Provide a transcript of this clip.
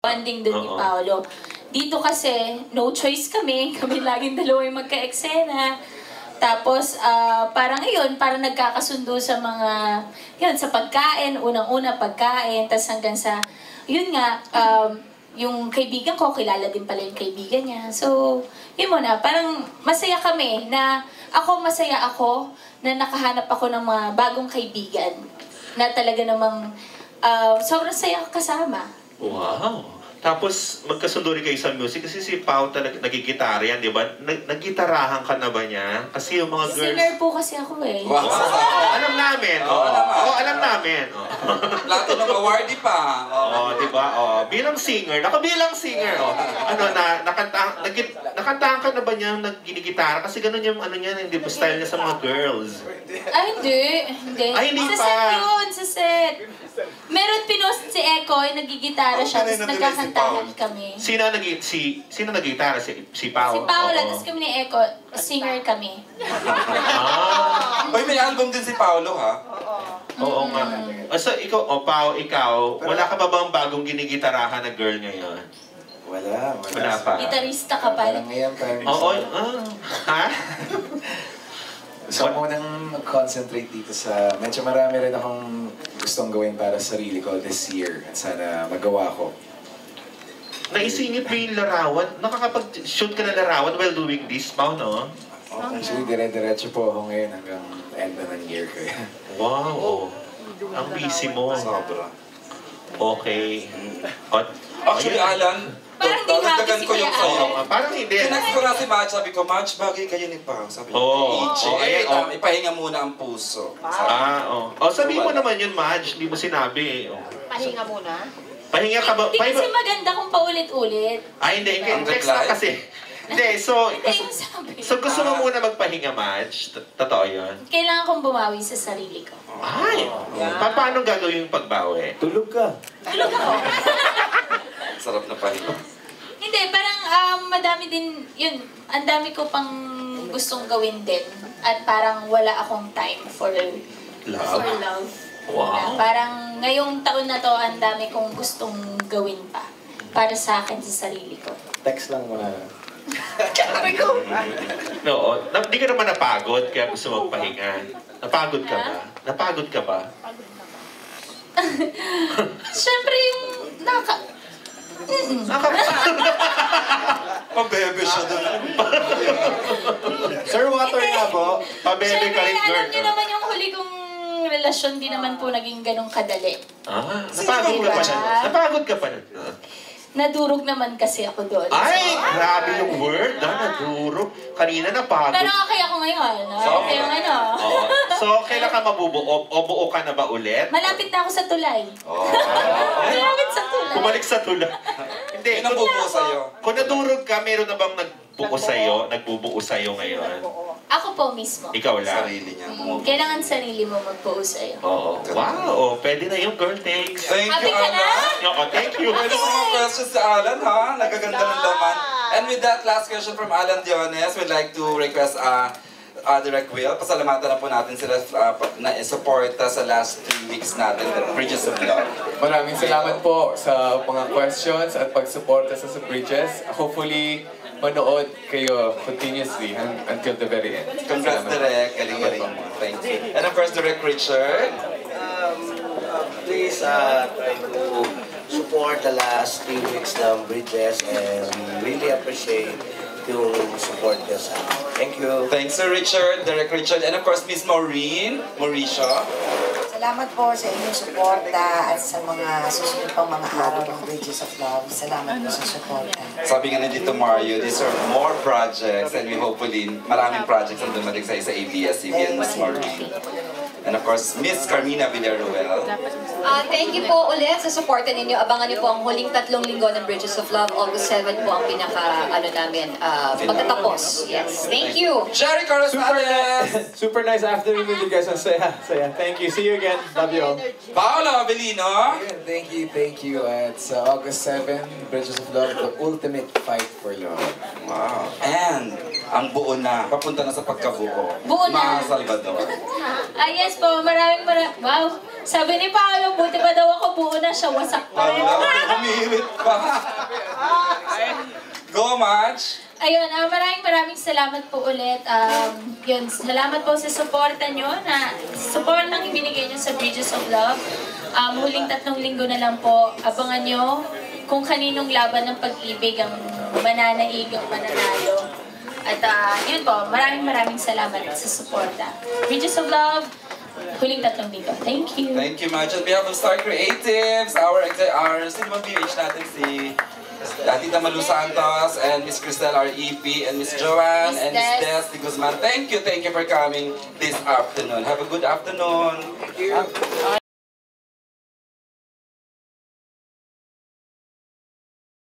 bonding dun ni Paolo. Dito kasi, no choice kami. Kami laging dalawa yung magka-eksena. Tapos, parang yun, parang nagkakasundo sa mga, yun, sa pagkain, unang-una pagkain, tas hanggang sa, yun nga, yung kaibigan ko, kilala din pala yung kaibigan niya. So, yun muna, parang masaya kami na, masaya ako na nakahanap ako ng mga bagong kaibigan na talaga namang sobrang saya kasama. Wow! Tapos, magkasundo rin kayo sa music kasi si Pao talaga nagigitara yan, di ba? Naggitarahan ka na ba niya? Kasi yung mga girls... Singer po kasi ako eh. Wow! Alam namin! Alam namin! Platinum awardee pa! Di ba? Bilang singer, nakabilang singer! Nakantahan ka na ba niya nagginigitara? Kasi ganun yung niya, hindi ba style niya sa mga girls? Ay, hindi. Ay, hindi sa pa! set yun, sa set. Meron pinost si Eko, nagigitara siya, tapos nagkakantahan kami. Sino nagigitara? Si Pao? Si Paolo, tapos kami ni Eko, singer kami. Uy, may album din si Paolo, ha? Oo nga. So, Pao, ikaw, wala ka ba bang bagong ginigitarahan na girl ngayon? Wala pa. Gitarista ka pa. Parang ngayon, parang... Oo, ha? Gusto ko munang mag-concentrate dito sa... Medyo marami rin akong gustong gawin para sa sarili ko this year. At sana magawa ko. Naisingit mo yung larawan? Nakakapag-shoot ka na larawan while doing this, Pao, no? Actually, dire-diretso po ako ngayon hanggang end na ng year ko. Wow! Ang busy mo. Sobra. Okay. Actually, Alan, Parang di happy si Kuya Alan. Parang hindi. Kinext ko na si Madge, sabi ko, Madge, bagay kayo ni Pao. Sabi niya, ipahinga muna ang puso. Sabihin mo naman yun, Madge. Hindi mo sinabi. Pahinga muna? Pahinga ka ba? Hindi kasi maganda kung paulit-ulit. Ay, hindi. Text na kasi. Hindi, so gusto mo muna magpahinga, Madge? Totoo yun? Kailangan kong bumawi sa sarili ko. Ay! Paano gagawin yung pagbawi? Tulog ka. Tulog ako. Sarap na pahinga. Hindi, parang madami din, yun, ang dami ko pang gustong gawin din. At parang wala akong time for love. Wow. Parang ngayong taon na to, ang dami kong gustong gawin pa. Para sa akin, sa sarili ko. Text lang muna. No, di ka naman napagod kaya gusto magpahinga. Napagod ka ba? Napagod ka ba? Siyempre yung Pabebe siya doon. Sir, water nga po. Pabebe ka rin, girl. alam niyo naman yung huli kong relasyon, di naman po naging ganong kadali. Napagod ka pa na. Napagod ka pa na. Nadurog naman kasi ako doon. Ay! Grabe yung word, nadurog. Kanina napagod. Pero okay ako ngayon. Okay yung ano. So, kailan ka mabubuo? O buo ka na ba ulit? Malapit na ako sa tulay. Malapit sa tulay. Bumalik sa tulay. Hindi. Yun ang bubuo sa'yo. Kung nadurog ka, meron na bang nagbubuo sa'yo ngayon? Ako po mismo. Ikaw lang. Sarili niya. Kailangan sarili mo magbuo sa'yo. Oo. Wow. Pwede na yung girl, thanks. Thank Happy you, ka na? Alan. Thank you. Pwede sa mga questions sa Alan, ha? Nagaganda ng laman. And with that last question from Alan Diones, we'd like to request Direct Will. Pasalamatan na po natin sila na suporta sa last 2 weeks natin, the Bridges of Love. Maraming salamat po sa mga questions at pagsuporta sa Bridges. Hopefully, manood kayo continuously until the very end. Congrats, Direk. Galing-galing mo. Thank you. And of course, Direk Richard. Please try to support the last 3 weeks ng Bridges and we really appreciate yung support niyo sa amin. Thank you. Thanks, Sir Richard, Direk Richard. And of course, Miss Mauricio. Salamat po sa inyong suporta at sa mga susunod pang mga araw ng Bridges of Love. Salamat po sa suporta. Sabi nga na dito, Mario, these are more projects and we hopefully maraming projects ang dumating sa ABS-CBN, Miss Maureen. And of course, Miss Carmina Villaruel. Thank you po ulit sa suporta ninyo. Abangan niyo po ang huling 3 linggo ng Bridges of Love. August 7 po ang pagtatapos. Yes, thank you. Jerry Correspondent! Super nice afternoon with you guys. Saya. Thank you. See you again. Love you all. Paolo Avellino. Thank you. It's August 7, Bridges of Love, the ultimate fight for love. Wow. And ang buo na, papunta na sa pagkabuo. Buo na. Mga Salvador. Yes po, wow. Sabi ni Paolo, buti ba daw ako buo na siya, wasak pa rin. Umiiwit pa. Go, March! Ayun, maraming salamat po ulit. Yun, salamat po sa suporta nyo, na support ng ibinigay nyo sa Bridges of Love. Huling 3 linggo na lang po, abangan nyo kung kaninong laban ng pag-ibig ang mananaig, ang mananalo. At yun po, maraming salamat sa suporta. Bridges of Love, huling 3 linggo. Thank you. Thank you, March. On behalf of Star Creatives, our sino bang BH natin si Tita Malu Santos and Miss Cristel, our EP, and Miss Joanne and Miss Des de Guzman. Thank you for coming this afternoon. Have a good afternoon.